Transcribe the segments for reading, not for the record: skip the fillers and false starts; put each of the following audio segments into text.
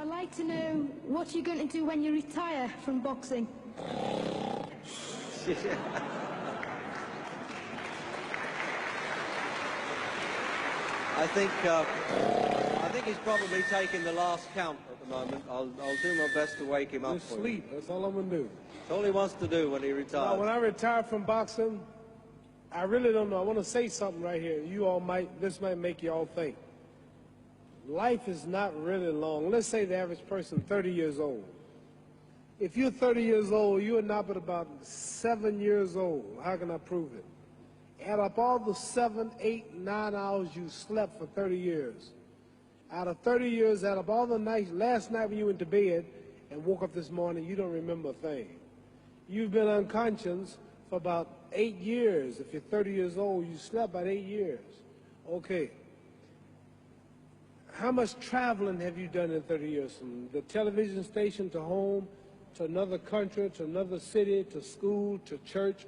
I'd like to know what you're going to do when you retire from boxing. I think he's probably taking the last count at the moment. I'll do my best to wake him up Just for sleep. you. That's all I'm going to do. That's all he wants to do when he retires. Now, when I retire from boxing, I really don't know. I want to say something right here. This might make you all think. Life is not really long. Let's say the average person 30 years old. If you're 30 years old, you are not but about 7 years old. How can I prove it? Add up all the 7, 8, 9 hours you slept for 30 years. Out of 30 years, add up all the nights, last night when you went to bed and woke up this morning, you don't remember a thing. You've been unconscious for about 8 years. If you're 30 years old, you slept about 8 years. Okay. How much traveling have you done in 30 years? From the television station to home, to another country, to another city, to school, to church.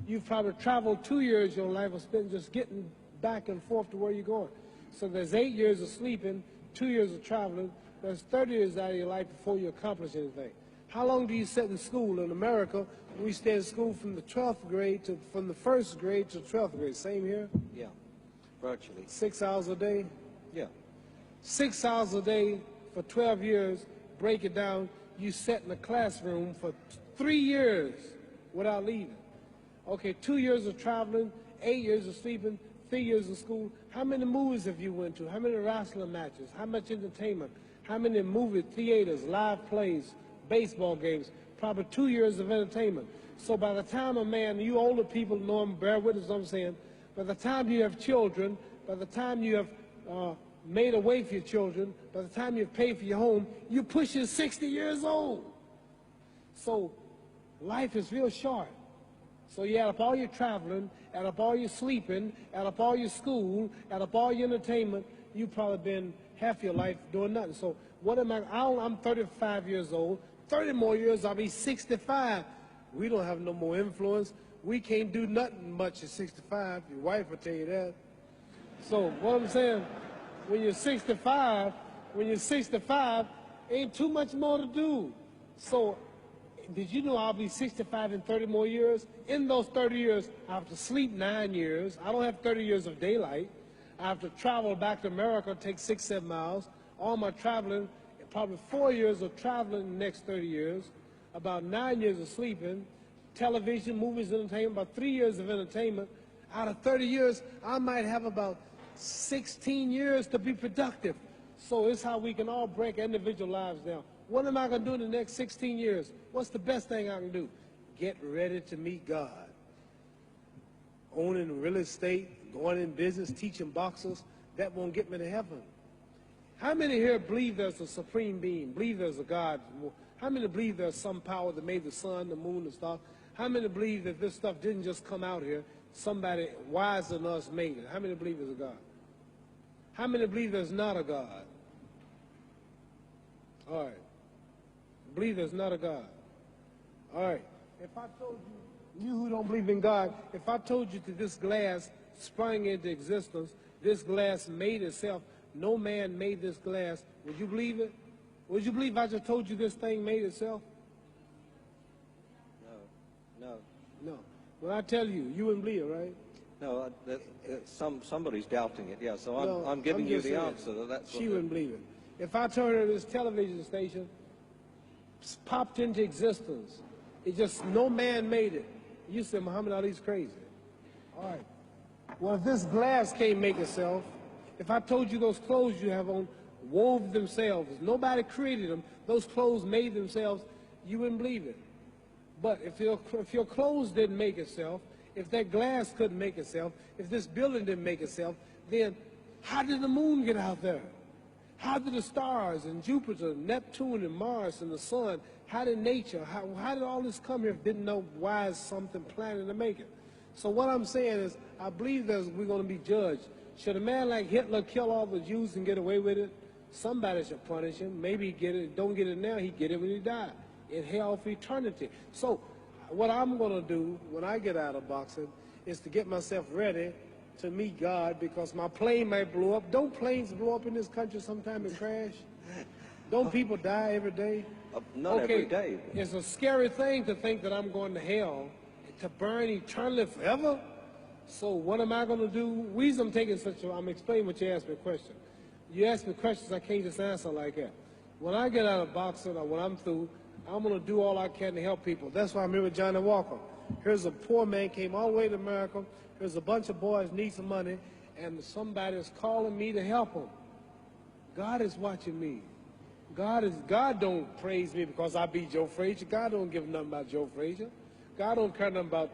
You've probably traveled 2 years your life was spent just getting back and forth to where you're going. So there's 8 years of sleeping, 2 years of traveling. There's 30 years out of your life before you accomplish anything. How long do you sit in school? In America, we stay in school from the 12th grade from the 1st grade to 12th grade. Same here? Yeah, virtually. 6 hours a day? Yeah. 6 hours a day for 12 years, break it down, you sat in the classroom for 3 years without leaving. Okay, 2 years of traveling, 8 years of sleeping, 3 years of school. How many movies have you went to? How many wrestling matches? How much entertainment? How many movie theaters, live plays, baseball games? Probably 2 years of entertainment. So by the time a man, you older people know him, bear witness what I'm saying, by the time you have children, by the time you have made a way for your children, by the time you've paid for your home, you're pushing 60 years old. So life is real short. So you add up all your traveling, add up all your sleeping, add up all your school, add up all your entertainment, you've probably been half your life doing nothing. So what am I'm 35 years old, 30 more years I'll be 65. We don't have no more influence. We can't do nothing much at 65. Your wife will tell you that. So what I'm saying, when you're 65, ain't too much more to do. So did you know I'll be 65 in 30 more years? In those 30 years, I have to sleep 9 years. I don't have 30 years of daylight. I have to travel back to America, take 6, 7 miles. All my traveling, probably 4 years of traveling in the next 30 years, about 9 years of sleeping, television, movies, entertainment, about 3 years of entertainment. Out of 30 years, I might have about 16 years to be productive. So it's how we can all break individual lives down. What am I going to do in the next 16 years? What's the best thing I can do? Get ready to meet God. Owning real estate, going in business, teaching boxers, that won't get me to heaven. How many here believe there's a supreme being, believe there's a God? How many believe there's some power that made the sun, the moon, the stars? How many believe that this stuff didn't just come out here? Somebody wiser than us made it. How many believe there's a God? How many believe there's not a God? All right. Believe there's not a God. All right. If I told you who don't believe in God, if I told you that this glass sprang into existence, this glass made itself, no man made this glass, would you believe it? Would you believe I just told you this thing made itself? No. When I tell you, you wouldn't believe it, right? No, somebody's doubting it, yeah, so I'm giving you the answer. That's she wouldn't believe it. If I told her this television station popped into existence, it just, no man made it, you said Muhammad Ali's crazy. All right. Well, if this glass can't make itself, if I told you those clothes you have on wove themselves, nobody created them, those clothes made themselves, you wouldn't believe it. But if your clothes didn't make itself, if that glass couldn't make itself, if this building didn't make itself, then how did the moon get out there? How did the stars and Jupiter, Neptune and Mars and the sun, how did nature, how did all this come here if it didn't know why is something planning to make it? So what I'm saying is, I believe we're going to be judged. Should a man like Hitler kill all the Jews and get away with it? Somebody should punish him. Maybe he get it, don't get it now, he get it when he died, in hell for eternity. So what I'm going to do when I get out of boxing is to get myself ready to meet God, because my plane might blow up. Don't planes blow up in this country sometime and crash? Don't people die every day? Not every day. It's a scary thing to think that I'm going to hell to burn eternally forever. So what am I going to do? Reason I'm taking I'm explaining what you asked me a question. You ask me questions, I can't just answer like that. When I get out of boxing or when I'm through, I'm going to do all I can to help people. That's why I'm here with Johnny Walker. Here's a poor man, came all the way to America. Here's a bunch of boys need some money, and somebody is calling me to help them. God is watching me. God don't praise me because I beat Joe Frazier. God don't give nothing about Joe Frazier. God don't care nothing about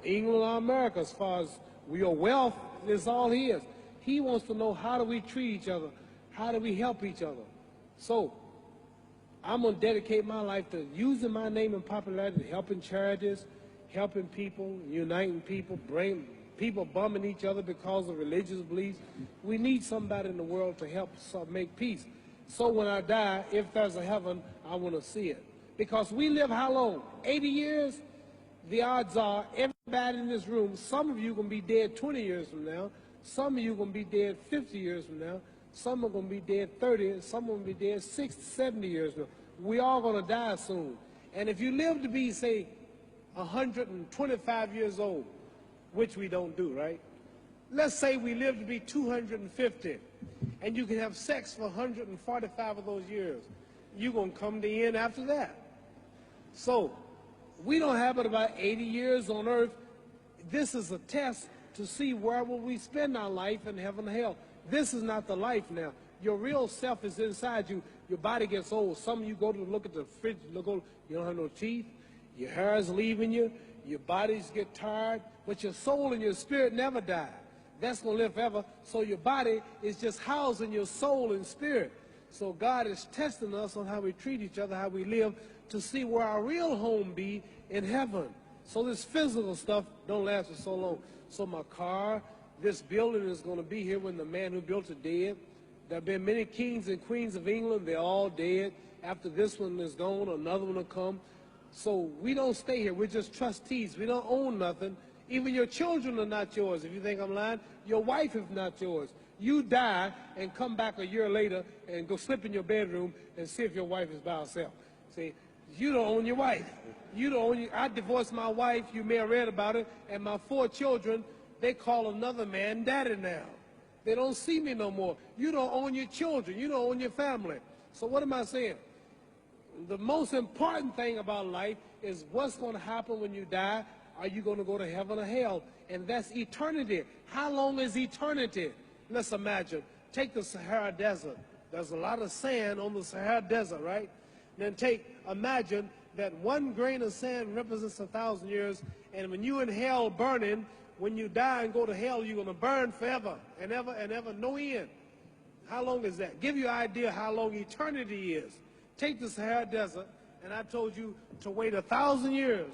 England or America as far as your wealth is all his. He wants to know, how do we treat each other? How do we help each other? So I'm going to dedicate my life to using my name and popularity, helping charities, helping people, uniting people, bring people bumming each other because of religious beliefs. We need somebody in the world to help make peace. So when I die, if there's a heaven, I want to see it. Because we live how long? 80 years? The odds are everybody in this room, some of you are going to be dead 20 years from now. Some of you are going to be dead 50 years from now. Some are going to be dead 30, and some are going to be dead 60, 70 years from now. We all going to die soon. And if you live to be, say, 125 years old, which we don't do, right? Let's say we live to be 250, and you can have sex for 145 of those years. You're going to come to the end after that. So we don't have but about 80 years on earth. This is a test to see where will we spend our life in heaven or hell. This is not the life now. Your real self is inside you. Your body gets old. Some of you go to look at the fridge, you don't have no teeth. Your hair is leaving you. Your bodies get tired. But your soul and your spirit never die. That's going to live forever. So your body is just housing your soul and spirit. So God is testing us on how we treat each other, how we live, to see where our real home be in heaven. So this physical stuff don't last for so long. So my car, this building is going to be here when the man who built it dead. There have been many kings and queens of England. They're all dead. After this one is gone, another one will come. So we don't stay here. We're just trustees. We don't own nothing. Even your children are not yours. If you think I'm lying, your wife is not yours. You die and come back a year later and go slip in your bedroom and see if your wife is by herself. See, you don't own your wife. You don't own I divorced my wife. You may have read about it. And my 4 children, they call another man daddy now. They don't see me no more. You don't own your children. You don't own your family. So what am I saying? The most important thing about life is what's going to happen when you die. Are you going to go to heaven or hell? And that's eternity. How long is eternity? Let's imagine. Take the Sahara Desert. There's a lot of sand on the Sahara Desert, right? Then imagine that 1 grain of sand represents 1,000 years, and when you're in hell burning, when you die and go to hell, you're going to burn forever and ever and ever, no end. How long is that? Give you an idea how long eternity is. Take the Sahara Desert, and I told you to wait 1,000 years.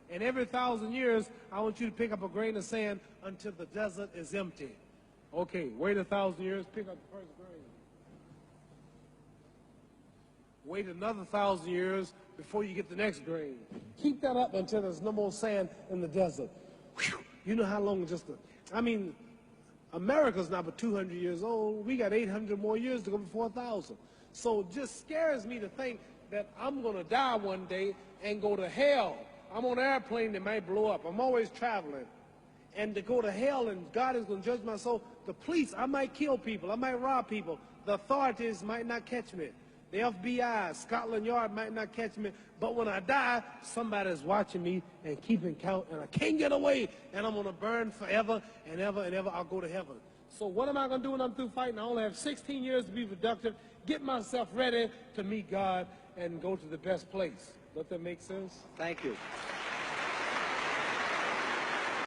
And every 1,000 years, I want you to pick up a grain of sand until the desert is empty. Okay, wait 1,000 years, pick up the first grain. Wait another 1,000 years before you get the next grain. Keep that up until there's no more sand in the desert. Whew. You know how long America's not but 200 years old. We got 800 more years to go before 1,000. So it just scares me to think that I'm going to die one day and go to hell. I'm on an airplane that might blow up. I'm always traveling. And to go to hell and God is going to judge my soul. The police, I might kill people. I might rob people. The authorities might not catch me. The FBI, Scotland Yard might not catch me. But when I die, somebody's watching me and keeping count. And I can't get away. And I'm going to burn forever and ever and ever. I'll go to heaven. So what am I going to do when I'm through fighting? I only have 16 years to be productive. Get myself ready to meet God and go to the best place. Does that make sense? Thank you.